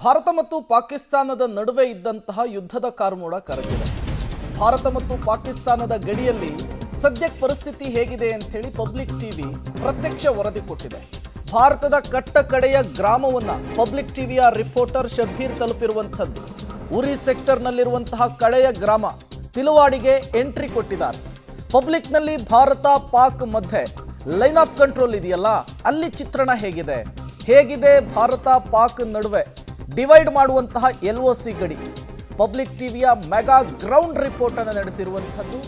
ಭಾರತ ಮತ್ತು ಪಾಕಿಸ್ತಾನದ ನಡುವೆ ಇದ್ದಂತಹ ಯುದ್ಧದ ಕಾರ್ಮೋಡ ಕರಗಿದೆ. ಭಾರತ ಮತ್ತು ಪಾಕಿಸ್ತಾನದ ಗಡಿಯಲ್ಲಿ ಸದ್ಯಕ್ಕೆ ಪರಿಸ್ಥಿತಿ ಹೇಗಿದೆ ಅಂತೇಳಿ ಪಬ್ಲಿಕ್ ಟಿವಿ ಪ್ರತ್ಯಕ್ಷ ವರದಿ ಕೊಟ್ಟಿದೆ. ಭಾರತದ ಕಟ್ಟ ಕಡೆಯ ಗ್ರಾಮವನ್ನ ಪಬ್ಲಿಕ್ ಟಿವಿಯ ರಿಪೋರ್ಟರ್ ಶಬ್ಬೀರ್ ತಲುಪಿರುವಂಥದ್ದು. ಉರಿ ಸೆಕ್ಟರ್ನಲ್ಲಿರುವಂತಹ ಕಡೆಯ ಗ್ರಾಮ ತಿಲವಾಡಿಗೆ ಎಂಟ್ರಿ ಕೊಟ್ಟಿದ್ದಾರೆ. ಪಬ್ಲಿಕ್ನಲ್ಲಿ ಭಾರತ ಪಾಕ್ ಮಧ್ಯೆ ಲೈನ್ ಆಫ್ ಕಂಟ್ರೋಲ್ ಇದೆಯಲ್ಲ, ಅಲ್ಲಿ ಚಿತ್ರಣ ಹೇಗಿದೆ ಭಾರತ ಪಾಕ್ ನಡುವೆ ಡಿವೈಡ್ ಮಾಡುವಂತಹ LOC ಗಡಿ. ಪಬ್ಲಿಕ್ ಟಿವಿಯ ಮೆಗಾ ಗ್ರೌಂಡ್ ರಿಪೋರ್ಟ್ ಅನ್ನು ನಡೆಸಿರುವಂಥದ್ದು.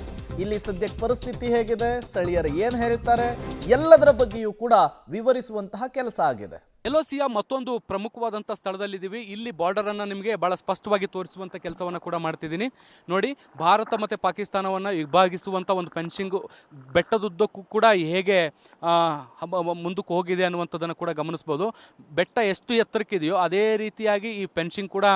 ಇಲ್ಲಿ ಸದ್ಯಕ್ಕೆ ಪರಿಸ್ಥಿತಿ ಹೇಗಿದೆ, ಸ್ಥಳೀಯರು ಏನು ಹೇಳ್ತಾರೆ, ಎಲ್ಲದರ ಬಗ್ಗೆಯೂ ಕೂಡ ವಿವರಿಸುವಂತಹ ಕೆಲಸ ಆಗಿದೆ. LOCಯ ಮತ್ತೊಂದು ಪ್ರಮುಖವಾದಂಥ ಸ್ಥಳದಲ್ಲಿದ್ದೀವಿ. ಇಲ್ಲಿ ಬಾರ್ಡರ್ ಅನ್ನು ನಿಮಗೆ ಬಹಳ ಸ್ಪಷ್ಟವಾಗಿ ತೋರಿಸುವಂಥ ಕೆಲಸವನ್ನು ಕೂಡ ಮಾಡ್ತಿದ್ದೀನಿ. ನೋಡಿ, ಭಾರತ ಮತ್ತು ಪಾಕಿಸ್ತಾನವನ್ನು ವಿಭಾಗಿಸುವಂಥ ಒಂದು ಫೆನ್ಸಿಂಗು ಬೆಟ್ಟದುದ್ದಕ್ಕೂ ಕೂಡ ಹೇಗೆ ಮುಂದಕ್ಕೆ ಹೋಗಿದೆ ಅನ್ನುವಂಥದ್ದನ್ನು ಕೂಡ ಗಮನಿಸ್ಬೋದು. ಬೆಟ್ಟ ಎಷ್ಟು ಎತ್ತರಕ್ಕಿದೆಯೋ ಅದೇ ರೀತಿಯಾಗಿ ಈ ಫೆನ್ಸಿಂಗ್ ಕೂಡ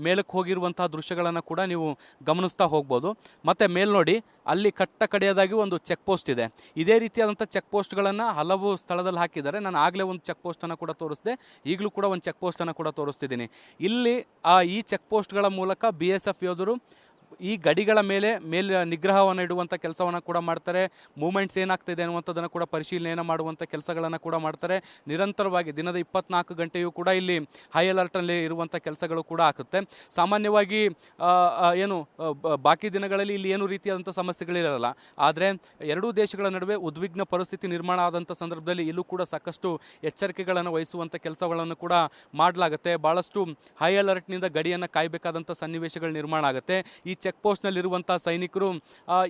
ಮೇಲಕ್ಕೆ ಹೋಗಿರುವಂತಹ ದೃಶ್ಯಗಳನ್ನು ಕೂಡ ನೀವು ಗಮನಿಸ್ತಾ ಹೋಗ್ಬೋದು. ಮತ್ತು ಮೇಲ್ ನೋಡಿ, ಅಲ್ಲಿ ಕಟ್ಟ ಕಡೆಯದಾಗಿ ಒಂದು ಚೆಕ್ ಪೋಸ್ಟ್ ಇದೆ. ಇದೇ ರೀತಿಯಾದಂಥ ಚೆಕ್ ಪೋಸ್ಟ್ಗಳನ್ನು ಹಲವು ಸ್ಥಳದಲ್ಲಿ ಹಾಕಿದ್ದಾರೆ. ನಾನು ಆಗಲೇ ಒಂದು ಚೆಕ್ ಪೋಸ್ಟನ್ನು ಕೂಡ ತೋರಿಸಿದೆ, ಈಗಲೂ ಕೂಡ ಒಂದು ಚೆಕ್ ಪೋಸ್ಟನ್ನು ಕೂಡ ತೋರಿಸ್ತಿದ್ದೀನಿ. ಇಲ್ಲಿ ಈ ಚೆಕ್ ಪೋಸ್ಟ್ಗಳ ಮೂಲಕ BSF ಯೋಧರು ಈ ಗಡಿಗಳ ಮೇಲೆ ನಿಗ್ರಹವನ್ನು ಇಡುವಂಥ ಕೆಲಸವನ್ನು ಕೂಡ ಮಾಡ್ತಾರೆ. ಮೂಮೆಂಟ್ಸ್ ಏನಾಗ್ತಿದೆ ಅನ್ನುವಂಥದ್ದನ್ನು ಕೂಡ ಪರಿಶೀಲನೆಯನ್ನು ಮಾಡುವಂಥ ಕೆಲಸಗಳನ್ನು ಕೂಡ ಮಾಡ್ತಾರೆ. ನಿರಂತರವಾಗಿ ದಿನದ 24 ಗಂಟೆಯೂ ಕೂಡ ಇಲ್ಲಿ ಹೈ ಅಲರ್ಟಲ್ಲಿ ಇರುವಂಥ ಕೆಲಸಗಳು ಕೂಡ ಆಗುತ್ತೆ. ಸಾಮಾನ್ಯವಾಗಿ ಬಾಕಿ ದಿನಗಳಲ್ಲಿ ಇಲ್ಲಿ ಏನು ರೀತಿಯಾದಂಥ ಸಮಸ್ಯೆಗಳಿರಲ್ಲ. ಆದರೆ ಎರಡೂ ದೇಶಗಳ ನಡುವೆ ಉದ್ವಿಗ್ನ ಪರಿಸ್ಥಿತಿ ನಿರ್ಮಾಣ ಆದಂಥ ಸಂದರ್ಭದಲ್ಲಿ ಇಲ್ಲೂ ಕೂಡ ಸಾಕಷ್ಟು ಎಚ್ಚರಿಕೆಗಳನ್ನು ವಹಿಸುವಂಥ ಕೆಲಸಗಳನ್ನು ಕೂಡ ಮಾಡಲಾಗುತ್ತೆ. ಭಾಳಷ್ಟು ಹೈ ಅಲರ್ಟ್ನಿಂದ ಗಡಿಯನ್ನು ಕಾಯಬೇಕಾದಂಥ ಸನ್ನಿವೇಶಗಳು ನಿರ್ಮಾಣ ಆಗುತ್ತೆ. ಈ ಚೆಕ್ ಪೋಸ್ಟ್ನಲ್ಲಿರುವಂಥ ಸೈನಿಕರು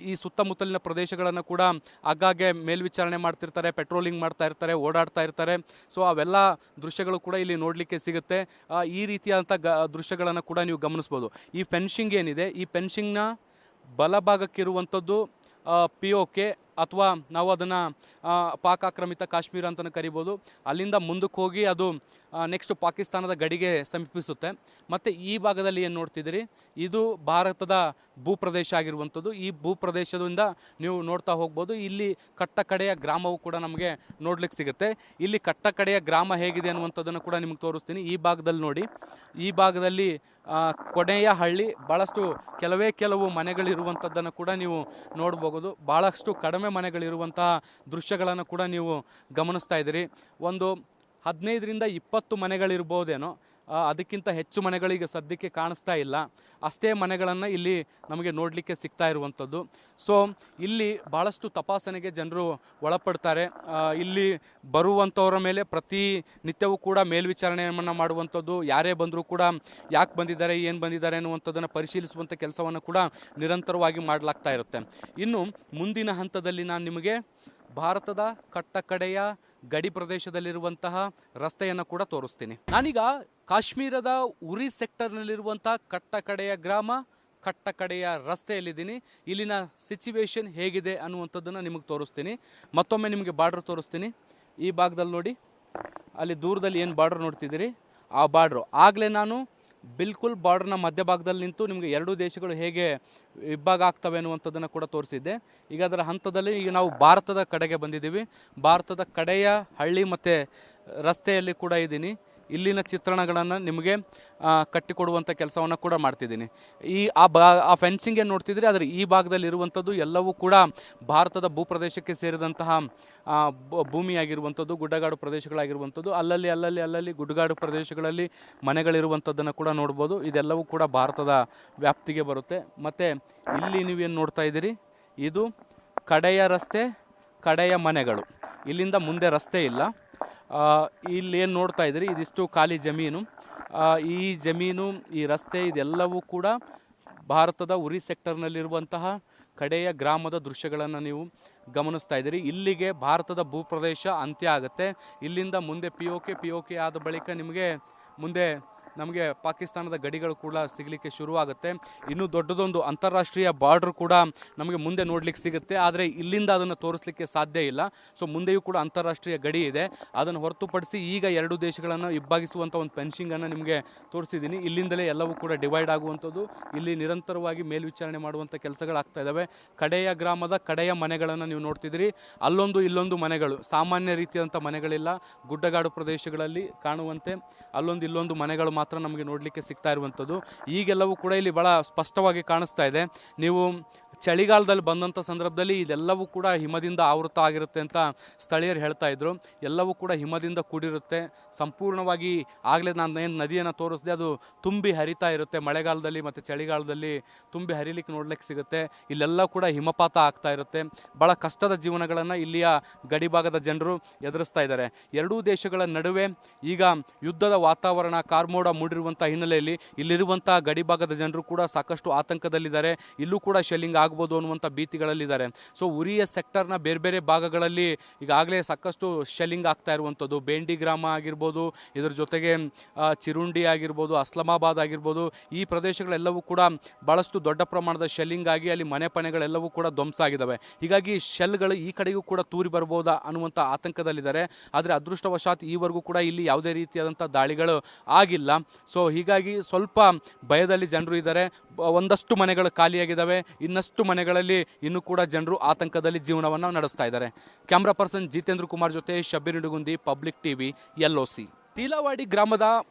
ಈ ಸುತ್ತಮುತ್ತಲಿನ ಪ್ರದೇಶಗಳನ್ನು ಕೂಡ ಆಗಾಗ್ಗೆ ಮೇಲ್ವಿಚಾರಣೆ ಮಾಡ್ತಿರ್ತಾರೆ, ಪೆಟ್ರೋಲಿಂಗ್ ಮಾಡ್ತಾ ಇರ್ತಾರೆ, ಓಡಾಡ್ತಾ ಇರ್ತಾರೆ. ಸೊ ಅವೆಲ್ಲ ದೃಶ್ಯಗಳು ಕೂಡ ಇಲ್ಲಿ ನೋಡಲಿಕ್ಕೆ ಸಿಗುತ್ತೆ. ಈ ರೀತಿಯಾದಂಥ ದೃಶ್ಯಗಳನ್ನು ಕೂಡ ನೀವು ಗಮನಿಸ್ಬೋದು. ಈ ಫೆನ್ಸಿಂಗ್ ಏನಿದೆ, ಈ ಫೆನ್ಸಿಂಗ್ನ ಬಲಭಾಗಕ್ಕಿರುವಂಥದ್ದು POK ಅಥವಾ ನಾವು ಅದನ್ನು ಪಾಕ್ ಆಕ್ರಮಿತ ಕಾಶ್ಮೀರ ಅಂತಲೂ ಕರಿಬೋದು. ಅಲ್ಲಿಂದ ಮುಂದಕ್ಕೆ ಹೋಗಿ ಅದು ನೆಕ್ಸ್ಟ್ ಪಾಕಿಸ್ತಾನದ ಗಡಿಗೆ ಸಮೀಪಿಸುತ್ತೆ. ಮತ್ತು ಈ ಭಾಗದಲ್ಲಿ ಏನು ನೋಡ್ತಿದ್ದೀರಿ, ಇದು ಭಾರತದ ಭೂಪ್ರದೇಶ ಆಗಿರುವಂಥದ್ದು. ಈ ಭೂಪ್ರದೇಶದಿಂದ ನೀವು ನೋಡ್ತಾ ಹೋಗ್ಬೋದು. ಇಲ್ಲಿ ಕಟ್ಟ ಕಡೆಯ ಗ್ರಾಮವು ಕೂಡ ನಮಗೆ ನೋಡ್ಲಿಕ್ಕೆ ಸಿಗುತ್ತೆ. ಇಲ್ಲಿ ಕಟ್ಟ ಕಡೆಯ ಗ್ರಾಮ ಹೇಗಿದೆ ಅನ್ನುವಂಥದ್ದನ್ನು ಕೂಡ ನಿಮಗೆ ತೋರಿಸ್ತೀನಿ. ಈ ಭಾಗದಲ್ಲಿ ನೋಡಿ, ಈ ಭಾಗದಲ್ಲಿ ಕೊನೆಯ ಹಳ್ಳಿ, ಭಾಳಷ್ಟು ಕೆಲವು ಮನೆಗಳಿರುವಂಥದ್ದನ್ನು ಕೂಡ ನೀವು ನೋಡ್ಬೋದು. ಭಾಳಷ್ಟು ಕಡಿಮೆ ಮನೆಗಳಿರುವಂತಹ ದೃಶ್ಯಗಳನ್ನು ಕೂಡ ನೀವು ಗಮನಿಸ್ತಾ ಇದ್ದೀರಿ. ಒಂದು 15ರಿಂದ 20 ಮನೆಗಳಿರ್ಬೋದೇನೋ, ಅದಕ್ಕಿಂತ ಹೆಚ್ಚು ಮನೆಗಳಿಗೆ ಸದ್ಯಕ್ಕೆ ಕಾಣಿಸ್ತಾ ಇಲ್ಲ. ಅಷ್ಟೇ ಮನೆಗಳನ್ನು ಇಲ್ಲಿ ನಮಗೆ ನೋಡಲಿಕ್ಕೆ ಸಿಗ್ತಾ ಇರುವಂಥದ್ದು. ಸೊ ಇಲ್ಲಿ ಭಾಳಷ್ಟು ತಪಾಸಣೆಗೆ ಜನರು ಒಳಪಡ್ತಾರೆ. ಇಲ್ಲಿ ಬರುವಂಥವ್ರ ಮೇಲೆ ಪ್ರತಿನಿತ್ಯವೂ ಕೂಡ ಮೇಲ್ವಿಚಾರಣೆಯನ್ನು ಮಾಡುವಂಥದ್ದು, ಯಾರೇ ಬಂದರೂ ಕೂಡ ಯಾಕೆ ಬಂದಿದ್ದಾರೆ, ಏನು ಬಂದಿದ್ದಾರೆ ಅನ್ನುವಂಥದ್ದನ್ನು ಪರಿಶೀಲಿಸುವಂಥ ಕೆಲಸವನ್ನು ಕೂಡ ನಿರಂತರವಾಗಿ ಮಾಡಲಾಗ್ತಾ ಇರುತ್ತೆ. ಇನ್ನು ಮುಂದಿನ ಹಂತದಲ್ಲಿ ನಾನು ನಿಮಗೆ ಭಾರತದ ಕಟ್ಟ ಕಡೆಯ ಗಡಿ ಪ್ರದೇಶದಲ್ಲಿರುವಂತಹ ರಸ್ತೆಯನ್ನು ಕೂಡ ತೋರಿಸ್ತೀನಿ. ನಾನೀಗ ಕಾಶ್ಮೀರದ ಉರಿ ಸೆಕ್ಟರ್ನಲ್ಲಿರುವಂಥ ಕಟ್ಟ ಕಡೆಯ ಗ್ರಾಮ, ಕಟ್ಟ ಕಡೆಯ ರಸ್ತೆಯಲ್ಲಿದ್ದೀನಿ. ಇಲ್ಲಿನ ಸಿಚುವೇಶನ್ ಹೇಗಿದೆ ಅನ್ನುವಂಥದ್ದನ್ನು ನಿಮಗೆ ತೋರಿಸ್ತೀನಿ. ಮತ್ತೊಮ್ಮೆ ನಿಮಗೆ ಬಾರ್ಡ್ರ್ ತೋರಿಸ್ತೀನಿ. ಈ ಭಾಗದಲ್ಲಿ ನೋಡಿ, ಅಲ್ಲಿ ದೂರದಲ್ಲಿ ಏನು ಬಾರ್ಡ್ರ್ ನೋಡ್ತಿದ್ದೀರಿ, ಆ ಬಾರ್ಡ್ರು ಆಗಲೇ ನಾನು ಬಿಲ್ಕುಲ್ ಬಾರ್ಡರ್ನ ಮಧ್ಯಭಾಗದಲ್ಲಿ ನಿಂತು ನಿಮಗೆ ಎರಡೂ ದೇಶಗಳು ಹೇಗೆ ವಿಭಾಗ ಆಗ್ತವೆ ಅನ್ನುವಂಥದ್ದನ್ನು ಕೂಡ ತೋರಿಸಿದ್ದೆ. ಈಗ ಅದರ ಹಂತದಲ್ಲಿ ಈಗ ನಾವು ಭಾರತದ ಕಡೆಗೆ ಬಂದಿದ್ದೀವಿ. ಭಾರತದ ಕಡೆಯ ಹಳ್ಳಿ ಮತ್ತು ರಸ್ತೆಯಲ್ಲಿ ಕೂಡ ಇದ್ದೀನಿ. ಇಲ್ಲಿನ ಚಿತ್ರಣಗಳನ್ನು ನಿಮಗೆ ಕಟ್ಟಿಕೊಡುವಂಥ ಕೆಲಸವನ್ನು ಕೂಡ ಮಾಡ್ತಿದ್ದೀನಿ. ಆ ಫೆನ್ಸಿಂಗ್ ಏನು ನೋಡ್ತಿದ್ರಿ, ಅದರ ಈ ಭಾಗದಲ್ಲಿ ಇರುವಂಥದ್ದು ಎಲ್ಲವೂ ಕೂಡ ಭಾರತದ ಭೂಪ್ರದೇಶಕ್ಕೆ ಸೇರಿದಂತಹ ಭೂಮಿಯಾಗಿರುವಂಥದ್ದು, ಗುಡ್ಡಗಾಡು ಪ್ರದೇಶಗಳಾಗಿರುವಂಥದ್ದು. ಅಲ್ಲಲ್ಲಿ ಗುಡ್ಡಗಾಡು ಪ್ರದೇಶಗಳಲ್ಲಿ ಮನೆಗಳಿರುವಂಥದ್ದನ್ನು ಕೂಡ ನೋಡ್ಬೋದು. ಇದೆಲ್ಲವೂ ಕೂಡ ಭಾರತದ ವ್ಯಾಪ್ತಿಗೆ ಬರುತ್ತೆ. ಮತ್ತು ಇಲ್ಲಿ ನೀವೇನು ನೋಡ್ತಾ ಇದ್ದೀರಿ, ಇದು ಕಡೆಯ ರಸ್ತೆ, ಕಡೆಯ ಮನೆಗಳು. ಇಲ್ಲಿಂದ ಮುಂದೆ ರಸ್ತೆ ಇಲ್ಲ. ಇಲ್ಲಿ ಏನು ನೋಡ್ತಾ ಇದ್ದೀರಿ, ಇದಿಷ್ಟು ಖಾಲಿ ಜಮೀನು. ಈ ಜಮೀನು, ಈ ರಸ್ತೆ, ಇದೆಲ್ಲವೂ ಕೂಡ ಭಾರತದ ಉರಿ ಸೆಕ್ಟರ್ನಲ್ಲಿರುವಂತಹ ಕಡೆಯ ಗ್ರಾಮದ ದೃಶ್ಯಗಳನ್ನು ನೀವು ಗಮನಿಸ್ತಾ ಇದ್ದೀರಿ. ಇಲ್ಲಿಗೆ ಭಾರತದ ಭೂಪ್ರದೇಶ ಅಂತ್ಯ ಆಗುತ್ತೆ. ಇಲ್ಲಿಂದ ಮುಂದೆ POK ಆದ ಬಳಿಕ ನಮಗೆ ಪಾಕಿಸ್ತಾನದ ಗಡಿಗಳು ಕೂಡ ಸಿಗಲಿಕ್ಕೆ ಶುರುವಾಗುತ್ತೆ. ಇನ್ನೂ ದೊಡ್ಡದೊಂದು ಅಂತಾರಾಷ್ಟ್ರೀಯ ಬಾರ್ಡ್ರ್ ಕೂಡ ನಮಗೆ ಮುಂದೆ ನೋಡಲಿಕ್ಕೆ ಸಿಗುತ್ತೆ. ಆದರೆ ಇಲ್ಲಿಂದ ಅದನ್ನು ತೋರಿಸಲಿಕ್ಕೆ ಸಾಧ್ಯ ಇಲ್ಲ. ಸೊ ಮುಂದೆಯೂ ಕೂಡ ಅಂತಾರಾಷ್ಟ್ರೀಯ ಗಡಿ ಇದೆ. ಅದನ್ನು ಹೊರತುಪಡಿಸಿ ಈಗ ಎರಡು ದೇಶಗಳನ್ನು ವಿಭಾಗಿಸುವಂಥ ಒಂದು ಫೆನ್ಸಿಂಗನ್ನು ನಿಮಗೆ ತೋರಿಸಿದ್ದೀನಿ. ಇಲ್ಲಿಂದಲೇ ಎಲ್ಲವೂ ಕೂಡ ಡಿವೈಡ್ ಆಗುವಂಥದ್ದು. ಇಲ್ಲಿ ನಿರಂತರವಾಗಿ ಮೇಲ್ವಿಚಾರಣೆ ಮಾಡುವಂಥ ಕೆಲಸಗಳಾಗ್ತಾ ಇದ್ದಾವೆ. ಕಡೆಯ ಗ್ರಾಮದ ಕಡೆಯ ಮನೆಗಳನ್ನು ನೀವು ನೋಡ್ತಿದ್ದೀರಿ. ಅಲ್ಲೊಂದು ಇಲ್ಲೊಂದು ಮನೆಗಳು, ಸಾಮಾನ್ಯ ರೀತಿಯಾದಂಥ ಮನೆಗಳಿಲ್ಲ. ಗುಡ್ಡಗಾಡು ಪ್ರದೇಶಗಳಲ್ಲಿ ಕಾಣುವಂತೆ ಅಲ್ಲೊಂದು ಇಲ್ಲೊಂದು ಮನೆಗಳು ಮಾತ್ರ ನಮಗೆ ನೋಡಲಿಕ್ಕೆ ಸಿಗ್ತಾ ಇರುವಂಥದ್ದು. ಈಗೆಲ್ಲವೂ ಕೂಡ ಇಲ್ಲಿ ಭಾಳ ಸ್ಪಷ್ಟವಾಗಿ ಕಾಣಿಸ್ತಾ ಇದೆ. ನೀವು ಚಳಿಗಾಲದಲ್ಲಿ ಬಂದಂಥ ಸಂದರ್ಭದಲ್ಲಿ ಇದೆಲ್ಲವೂ ಕೂಡ ಹಿಮದಿಂದ ಆವೃತ ಆಗಿರುತ್ತೆ ಅಂತ ಸ್ಥಳೀಯರು ಹೇಳ್ತಾ ಇದ್ರು. ಎಲ್ಲವೂ ಕೂಡ ಹಿಮದಿಂದ ಕೂಡಿರುತ್ತೆ. ಸಂಪೂರ್ಣವಾಗಿ ಆಗಲೇ ನಾನು ಏನು ನದಿಯನ್ನು ತೋರಿಸಿದೆ ಅದು ತುಂಬಿ ಹರಿತಾ ಇರುತ್ತೆ. ಮಳೆಗಾಲದಲ್ಲಿ ಮತ್ತು ಚಳಿಗಾಲದಲ್ಲಿ ತುಂಬಿ ಹರಿಲಿಕ್ಕೆ ನೋಡ್ಲಿಕ್ಕೆ ಸಿಗುತ್ತೆ. ಇಲ್ಲೆಲ್ಲ ಕೂಡ ಹಿಮಪಾತ ಆಗ್ತಾ ಇರುತ್ತೆ. ಭಾಳ ಕಷ್ಟದ ಜೀವನಗಳನ್ನು ಇಲ್ಲಿಯ ಗಡಿಭಾಗದ ಜನರು ಎದುರಿಸ್ತಾ ಇದ್ದಾರೆ. ಎರಡೂ ದೇಶಗಳ ನಡುವೆ ಈಗ ಯುದ್ಧದ ವಾತಾವರಣ ಕಾರ್ಮೋಡ ಮೂಡಿರುವಂಥ ಹಿನ್ನೆಲೆಯಲ್ಲಿ ಇಲ್ಲಿರುವಂಥ ಗಡಿಭಾಗದ ಜನರು ಕೂಡ ಸಾಕಷ್ಟು ಆತಂಕದಲ್ಲಿದ್ದಾರೆ. ಇಲ್ಲೂ ಕೂಡ ಶೆಲ್ಲಿಂಗ್ ಆಗ್ಬೋದು ಅನ್ನುವಂಥ ಭೀತಿಗಳಲ್ಲಿದ್ದಾರೆ. ಸೊ ಉರಿಯ ಸೆಕ್ಟರ್ನ ಬೇರೆ ಬೇರೆ ಭಾಗಗಳಲ್ಲಿ ಈಗಾಗಲೇ ಸಾಕಷ್ಟು ಶೆಲ್ಲಿಂಗ್ ಆಗ್ತಾ ಇರುವಂಥದ್ದು. ಬೇಂಡಿ ಗ್ರಾಮ ಆಗಿರ್ಬೋದು, ಇದರ ಜೊತೆಗೆ ಚಿರುಂಡಿ ಆಗಿರ್ಬೋದು, ಅಸ್ಲಾಮಾಬಾದ್ ಆಗಿರ್ಬೋದು, ಈ ಪ್ರದೇಶಗಳೆಲ್ಲವೂ ಕೂಡ ಭಾಳಷ್ಟು ದೊಡ್ಡ ಪ್ರಮಾಣದ ಶೆಲ್ಲಿಂಗ್ ಆಗಿ ಅಲ್ಲಿ ಮನೆ ಪನೆಗಳೆಲ್ಲವೂ ಕೂಡ ಧ್ವಂಸ ಆಗಿದ್ದಾವೆ. ಹೀಗಾಗಿ ಶೆಲ್ಗಳು ಈ ಕಡೆಗೂ ಕೂಡ ತೂರಿ ಬರ್ಬೋದಾ ಅನ್ನುವಂಥ ಆತಂಕದಲ್ಲಿದ್ದಾರೆ. ಆದರೆ ಅದೃಷ್ಟವಶಾತ್ ಈವರೆಗೂ ಕೂಡ ಇಲ್ಲಿ ಯಾವುದೇ ರೀತಿಯಾದಂಥ ದಾಳಿಗಳು ಆಗಿಲ್ಲ. ಸೊ ಹೀಗಾಗಿ ಸ್ವಲ್ಪ ಭಯದಲ್ಲಿ ಜನರು ಇದ್ದಾರೆ. ಒಂದಷ್ಟು ಮನೆಗಳು ಖಾಲಿಯಾಗಿದ್ದಾವೆ, ಇನ್ನಷ್ಟು ಮನೆಗಳಲ್ಲಿ ಇನ್ನೂ ಕೂಡ ಜನರು ಆತಂಕದಲ್ಲಿ ಜೀವನವನ್ನು ನಡೆಸ್ತಾ ಇದ್ದಾರೆ. ಕ್ಯಾಮ್ರಾ ಪರ್ಸನ್ ಜಿತೇಂದ್ರ ಕುಮಾರ್ ಜೊತೆ Shabbir Nidugundi, public TV, LOC. ತೀಲಾವಾಡಿ ಗ್ರಾಮದ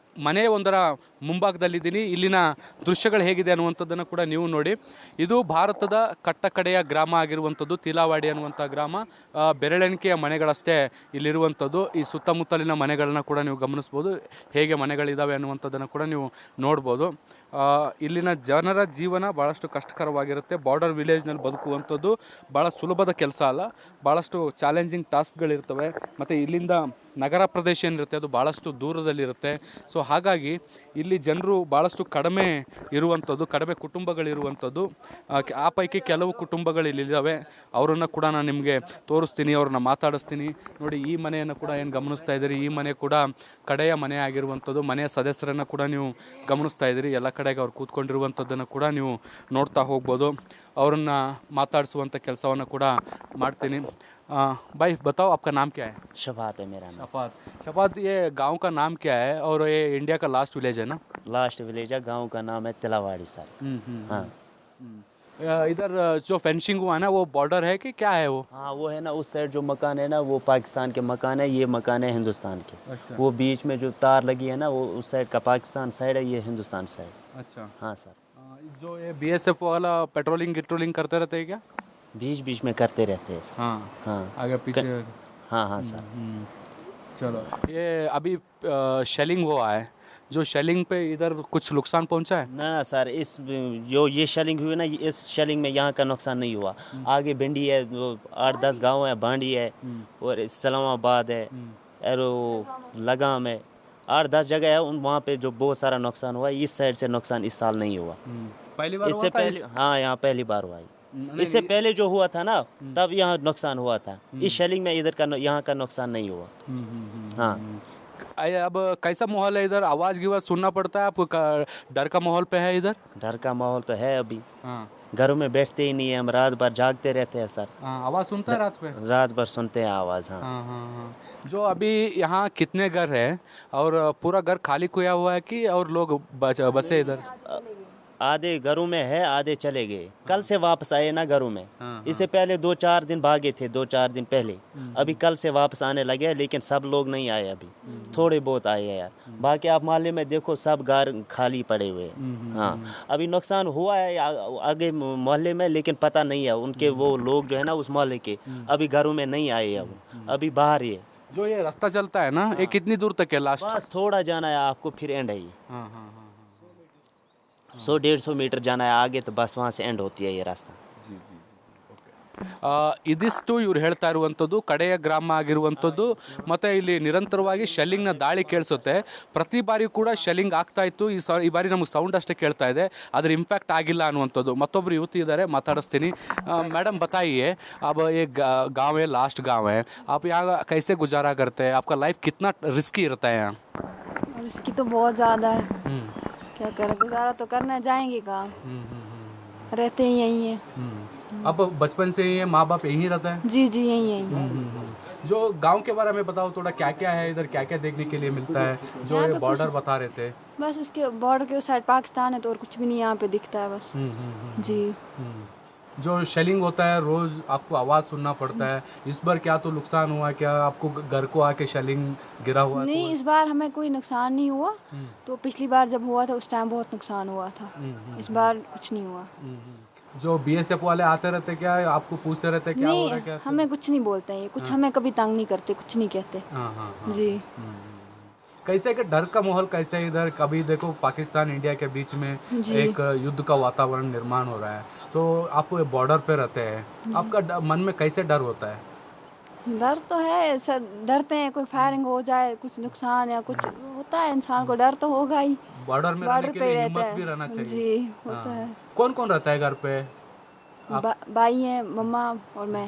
ಮನೆ ಒಂದರ ಮುಂಭಾಗದಲ್ಲಿದ್ದೀನಿ. ಇಲ್ಲಿನ ದೃಶ್ಯಗಳು ಹೇಗಿದೆ ಅನ್ನುವಂಥದ್ದನ್ನು ಕೂಡ ನೀವು ನೋಡಿ. ಇದು ಭಾರತದ ಕಟ್ಟಕಡೆಯ ಗ್ರಾಮ ಆಗಿರುವಂಥದ್ದು ತೀಲಾವಾಡಿ ಅನ್ನುವಂಥ ಗ್ರಾಮ. ಬೆರಳೆಣಿಕೆಯ ಮನೆಗಳಷ್ಟೇ ಇಲ್ಲಿರುವಂಥದ್ದು. ಈ ಸುತ್ತಮುತ್ತಲಿನ ಮನೆಗಳನ್ನ ಕೂಡ ನೀವು ಗಮನಿಸ್ಬೋದು, ಹೇಗೆ ಮನೆಗಳಿದ್ದಾವೆ ಅನ್ನುವಂಥದ್ದನ್ನು ಕೂಡ ನೀವು ನೋಡ್ಬೋದು. ಇಲ್ಲಿನ ಜನರ ಜೀವನ ಭಾಳಷ್ಟು ಕಷ್ಟಕರವಾಗಿರುತ್ತೆ. ಬಾರ್ಡರ್ ವಿಲೇಜ್ನಲ್ಲಿ ಬದುಕುವಂಥದ್ದು ಭಾಳ ಸುಲಭದ ಕೆಲಸ ಅಲ್ಲ, ಭಾಳಷ್ಟು ಚಾಲೆಂಜಿಂಗ್ ಟಾಸ್ಕ್ಗಳಿರ್ತವೆ. ಮತ್ತು ಇಲ್ಲಿಂದ ನಗರ ಪ್ರದೇಶ ಏನಿರುತ್ತೆ ಅದು ಭಾಳಷ್ಟು ದೂರದಲ್ಲಿರುತ್ತೆ. ಸೊ ಹಾಗಾಗಿ ಇಲ್ಲಿ ಜನರು ಭಾಳಷ್ಟು ಕಡಿಮೆ ಇರುವಂಥದ್ದು, ಕಡಿಮೆ ಕುಟುಂಬಗಳಿರುವಂಥದ್ದು. ಆ ಪೈಕಿ ಕೆಲವು ಕುಟುಂಬಗಳು ಇಲ್ಲಿದ್ದಾವೆ. ಅವರನ್ನು ಕೂಡ ನಾನು ನಿಮಗೆ ತೋರಿಸ್ತೀನಿ, ಅವ್ರನ್ನ ಮಾತಾಡಿಸ್ತೀನಿ. ನೋಡಿ, ಈ ಮನೆಯನ್ನು ಕೂಡ ಏನು ಗಮನಿಸ್ತಾ ಇದ್ದೀರಿ, ಈ ಮನೆ ಕೂಡ ಕಡೆಯ ಮನೆ ಆಗಿರುವಂಥದ್ದು. ಮನೆಯ ಸದಸ್ಯರನ್ನು ಕೂಡ ನೀವು ಗಮನಿಸ್ತಾ ಇದ್ದೀರಿ. ಎಲ್ಲ ಕಡೆಗೆ ಅವ್ರು ಕೂತ್ಕೊಂಡಿರುವಂಥದ್ದನ್ನು ಕೂಡ ನೀವು ನೋಡ್ತಾ ಹೋಗ್ಬೋದು. ಅವರನ್ನು ಮಾತಾಡಿಸುವಂಥ ಕೆಲಸವನ್ನು ಕೂಡ ಮಾಡ್ತೀನಿ. भाई बताओ, आपका नाम क्या है? शफात है मेरा नाम। शफात, ये गांव का नाम क्या है और ये इंडिया का लास्ट विलेज है ना? लास्ट विलेज है, गांव का नाम है तिलावाड़ी सर। हाँ। इधर जो फेंसिंग हुआ है ना, वो बॉर्डर है कि क्या है वो? हाँ वो है ना, उस साइड जो मकान है ना वो पाकिस्तान के मकान है, ये मकान है हिंदुस्तान के। अच्छा। वो बीच में जो तार लगी है ना वो उस साइड का पाकिस्तान साइड है, ये हिंदुस्तान साइड। अच्छा। हाँ सर। जो ये BSF वाला पेट्रोलिंग करते रहते हैं क्या? बीच बीच में करते रहते हैं सर। हाँ हाँ आगे पीछे। हाँ हाँ सर। चलो, ये अभी शेलिंग हुआ है, जो शेलिंग पे इधर कुछ नुकसान पहुंचा है? ना ना सर, इस जो ये शेलिंग हुई ना, इस शेलिंग में यहाँ का नुकसान नहीं हुआ। आगे भिंडी है, 8-10 गांव है, बांडी है और इस्लामाबाद है और लगाम है, 8-10 जगह है। उन वहाँ पे जो बहुत सारा नुकसान हुआ, इस साइड से नुकसान इस साल नहीं हुआ। पहली बार इससे हुआ था पहले हाँ यहाँ पहली बार हुआ है। इससे पहले जो हुआ था ना तब यहाँ नुकसान हुआ था। इस शेलिंग में इधर का यहाँ का नुकसान नहीं हुआ। हाँ। अब कैसा माहौल है इधर? आवाज़ की आवाज़ सुनना पड़ता है आपको? डर का माहौल पे है इधर? डर का माहौल तो है अभी। हाँ। घरों में बैठते ही नहीं है, हम रात भर जागते रहते हैं सर। आवाज़ सुनता है रात पे? रात भर सुनते हैं आवाज़। हाँ। हाँ हाँ हाँ। जो अभी यहाँ कितने घर है और पूरा घर खाली खोया हुआ है कि और लोग बसे इधर? आधे घरों में है, आधे चले गए। कल से वापस आए ना घरों में। हाँ, इससे पहले 2-4 दिन भागे थे, 2-4 दिन पहले। अभी कल से वापस आने लगे, लेकिन सब लोग नहीं आए अभी, थोड़े बहुत आए हैं यार। बाकी आप मोहल्ले में देखो सब घर खाली पड़े हुए हैं। हाँ अभी नुकसान हुआ है आगे मोहल्ले में, लेकिन पता नहीं है उनके वो लोग जो है ना उस मोहल्ले के अभी घरों में नहीं आए हैं, अभी बाहर ही है। जो ये रास्ता चलता है ना, ये कितनी दूर तक है लास्ट? बस थोड़ा जाना है आपको, फिर एंड है ये। हाँ हाँ हाँ 100-150 मीटर जाना है आगे, तो बस वहाँ से एंड होती है ये रास्ता। ಜಿ ಜಿ ಇದಿಷ್ಟು ಇವ್ರು ಹೇಳ್ತಾ ಇರುವಂಥದ್ದು ಕಡೆಯ ಗ್ರಾಮ ಆಗಿರುವಂಥದ್ದು. ಮತ್ತು ಇಲ್ಲಿ ನಿರಂತರವಾಗಿ ಶೆಲ್ಲಿಂಗ್ನ ದಾಳಿ ಕೇಳಿಸುತ್ತೆ. ಪ್ರತಿ ಬಾರಿ ಕೂಡ ಶೆಲ್ಲಿಂಗ್ ಆಗ್ತಾ ಇತ್ತು. ಈ ಬಾರಿ ನಮಗೆ ಸೌಂಡ್ ಅಷ್ಟೇ ಕೇಳ್ತಾ ಇದೆ, ಅದ್ರ ಇಂಪ್ಯಾಕ್ಟ್ ಆಗಿಲ್ಲ ಅನ್ನುವಂಥದ್ದು. ಮತ್ತೊಬ್ಬರು ಯುವತಿ ಇದ್ದಾರೆ, ಮಾತಾಡಿಸ್ತೀನಿ. मैडम बताइए, अब ये गांव है, लास्ट गांव है, आप यहाँ कैसे गुजारा करते हैं? आपका लाइफ कितना रिस्की रहता है यहाँ? रिस्की तो बहुत ज़्यादा है, क्या करें, गुजारा तो करना है, जाएंगे कहाँ, रहते ही यहीं है। अब बचपन से ही माँ बाप यहीं रहता है? जी जी यहीं यहीं। जो गांव के बारे में बताओ थोड़ा, क्या क्या है इधर, क्या क्या देखने के लिए मिलता है? जो यहाँ ये पे बॉर्डर कुछ- बता रहे थे। बस उसके बॉर्डर के उस साइड पाकिस्तान है, तो और कुछ भी नहीं यहाँ पे दिखता है बस। जी जो शेलिंग होता है रोज आपको आवाज सुनना पड़ता है, इस बार क्या तो नुकसान हुआ क्या? आपको घर को आके शेलिंग गिरा हुआ? नहीं, इस बार हमें कोई नुकसान नहीं हुआ। तो पिछली बार जब हुआ था उस टाइम बहुत नुकसान हुआ था। इस बार कुछ नहीं हुआ। जो बीएसएफ वाले आते रहते क्या, आपको पूछते रहते क्या हो रहा है नहीं, क्या? हमें कुछ नहीं बोलते हैं ये, कुछ हमें कभी तंग नहीं करते, कुछ नहीं कहते। हाँ हाँ हाँ। जी। कैसे कि डर का माहौल कैसे है इधर? कभी देखो पाकिस्तान इंडिया के बीच में जी। एक युद्ध का वातावरण निर्माण हो रहा है, तो आप बॉर्डर पे रहते हैं, आपका मन में कैसे डर होता है? डर तो है सर, डरते हैं कोई फायरिंग हो जाए, कुछ नुकसान या कुछ होता है, इंसान को डर तो होगा ही। बॉर्डर में रहने बॉर्डर के पे लिए ही रहता हिम्मत है। भी रहना चाहिए। जी, होता हाँ। है। कौन कौन रहता है घर पे? भाई हैं, मम्मा और मैं।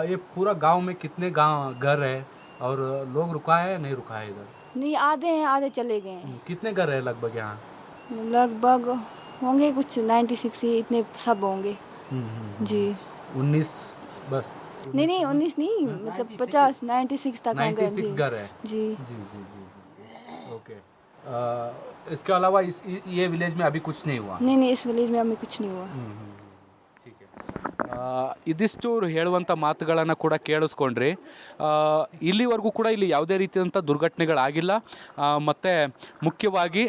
ये पूरा गांव में कितने गांव घर है और लोग रुका है नहीं रुका है इधर? नहीं, आधे हैं, आधे चले गए हैं। कितने घर है लगभग यहाँ? लगभग होंगे कुछ 96 ही, इतने सब होंगे। जी। 19 बस? नहीं नहीं, 19 नहीं, मतलब 50 96 तक होंगे। 96 घर है। जी। जी जी जी जी। ओके। इसके अलावा ये विलेज में अभी कुछ नहीं हुआ? नहीं नहीं, इस विलेज में हमें कुछ नहीं हुआ। ठीक है. ಇದಿಷ್ಟು ಹೇಳುವಂಥ ಮಾತುಗಳನ್ನು ಕೂಡ ಕೇಳಿಸ್ಕೊಂಡ್ರಿ. ಇಲ್ಲಿವರೆಗೂ ಕೂಡ ಇಲ್ಲಿ ಯಾವುದೇ ರೀತಿಯಾದಂಥ ದುರ್ಘಟನೆಗಳಾಗಿಲ್ಲ. ಮತ್ತು ಮುಖ್ಯವಾಗಿ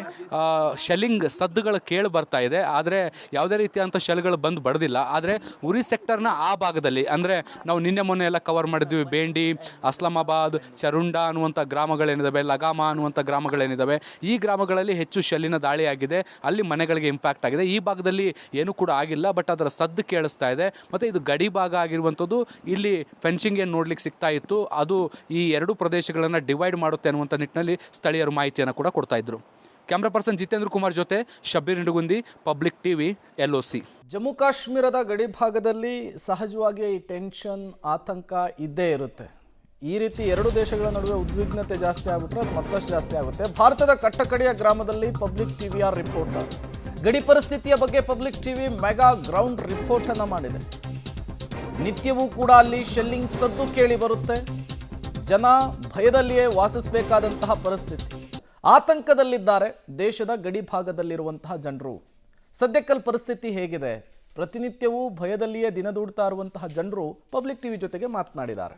ಶೆಲ್ಲಿಂಗ್ ಸದ್ದುಗಳು ಕೇಳಿ ಬರ್ತಾ ಇದೆ, ಆದರೆ ಯಾವುದೇ ರೀತಿಯಾದಂಥ ಶೆಲ್ಗಳು ಬಂದು ಬಡ್ದಿಲ್ಲ. ಆದರೆ ಉರಿ ಸೆಕ್ಟರ್ನ ಆ ಭಾಗದಲ್ಲಿ, ಅಂದರೆ ನಾವು ನಿನ್ನೆ ಮೊನ್ನೆ ಎಲ್ಲ ಕವರ್ ಮಾಡಿದ್ವಿ, ಬೇಂಡಿ, ಅಸ್ಲಾಮಾಬಾದ್, ಚರುಂಡ ಅನ್ನುವಂಥ ಗ್ರಾಮಗಳೇನಿದ್ದಾವೆ, ಲಗಾಮ ಅನ್ನುವಂಥ ಗ್ರಾಮಗಳೇನಿದ್ದಾವೆ, ಈ ಗ್ರಾಮಗಳಲ್ಲಿ ಹೆಚ್ಚು ಶೆಲ್ಲಿನ ದಾಳಿ ಆಗಿದೆ, ಅಲ್ಲಿ ಮನೆಗಳಿಗೆ ಇಂಪ್ಯಾಕ್ಟ್ ಆಗಿದೆ. ಈ ಭಾಗದಲ್ಲಿ ಏನೂ ಕೂಡ ಆಗಿಲ್ಲ, ಬಟ್ ಅದರ ಸದ್ದು ಕೇಳಿಸ್ತಾ ಇದೆ. ಮತ್ತು ಇದು ಗಡಿ ಭಾಗ ಆಗಿರುವಂಥದ್ದು, ಇಲ್ಲಿ ಫೆನ್ಸಿಂಗ್ ಏನು ನೋಡ್ಲಿಕ್ಕೆ ಸಿಗ್ತಾ ಇತ್ತು, ಅದು ಈ ಎರಡು ಪ್ರದೇಶಗಳನ್ನು ಡಿವೈಡ್ ಮಾಡುತ್ತೆ ಅನ್ನುವಂಥ ನಿಟ್ಟಿನಲ್ಲಿ ಸ್ಥಳೀಯರು ಮಾಹಿತಿಯನ್ನು ಕೂಡ ಕೊಡ್ತಾ ಇದ್ರು. ಕ್ಯಾಮ್ರಾ ಪರ್ಸನ್ ಜಿತೇಂದ್ರ ಕುಮಾರ್ ಜೊತೆ Shabbir Nidugundi, public TV, LOC. Jammu ಕಾಶ್ಮೀರದ ಗಡಿ ಭಾಗದಲ್ಲಿ ಸಹಜವಾಗಿ ಈ ಟೆನ್ಷನ್, ಆತಂಕ ಇದ್ದೇ ಇರುತ್ತೆ. ಈ ರೀತಿ ಎರಡು ದೇಶಗಳ ನಡುವೆ ಉದ್ವಿಗ್ನತೆ ಜಾಸ್ತಿ ಆಗ್ಬಿಟ್ರೆ ಅದು ಮತ್ತಷ್ಟು ಜಾಸ್ತಿ ಆಗುತ್ತೆ. ಭಾರತದ ಕಟ್ಟಕಡೆಯ ಗ್ರಾಮದಲ್ಲಿ ಪಬ್ಲಿಕ್ ಟಿವಿಯ ರಿಪೋರ್ಟರ್ ಗಡಿ ಪರಿಸ್ಥಿತಿಯ ಬಗ್ಗೆ public TV mega ground report ಅನ್ನು ಮಾಡಿದೆ. ನಿತ್ಯವೂ ಕೂಡ ಅಲ್ಲಿ ಶೆಲ್ಲಿಂಗ್ ಸದ್ದು ಕೇಳಿ ಬರುತ್ತೆ. ಜನ ಭಯದಲ್ಲಿಯೇ ವಾಸಿಸಬೇಕಾದಂತಹ ಪರಿಸ್ಥಿತಿ, ಆತಂಕದಲ್ಲಿದ್ದಾರೆ ದೇಶದ ಗಡಿ ಭಾಗದಲ್ಲಿರುವಂತಹ ಜನರು. ಸದ್ಯಕ್ಕಲ್ಲಿ ಪರಿಸ್ಥಿತಿ ಹೇಗಿದೆ? ಪ್ರತಿನಿತ್ಯವೂ ಭಯದಲ್ಲಿಯೇ ದಿನದೂಡ್ತಾ ಇರುವಂತಹ ಜನರು ಪಬ್ಲಿಕ್ ಟಿವಿ ಜೊತೆಗೆ ಮಾತನಾಡಿದ್ದಾರೆ.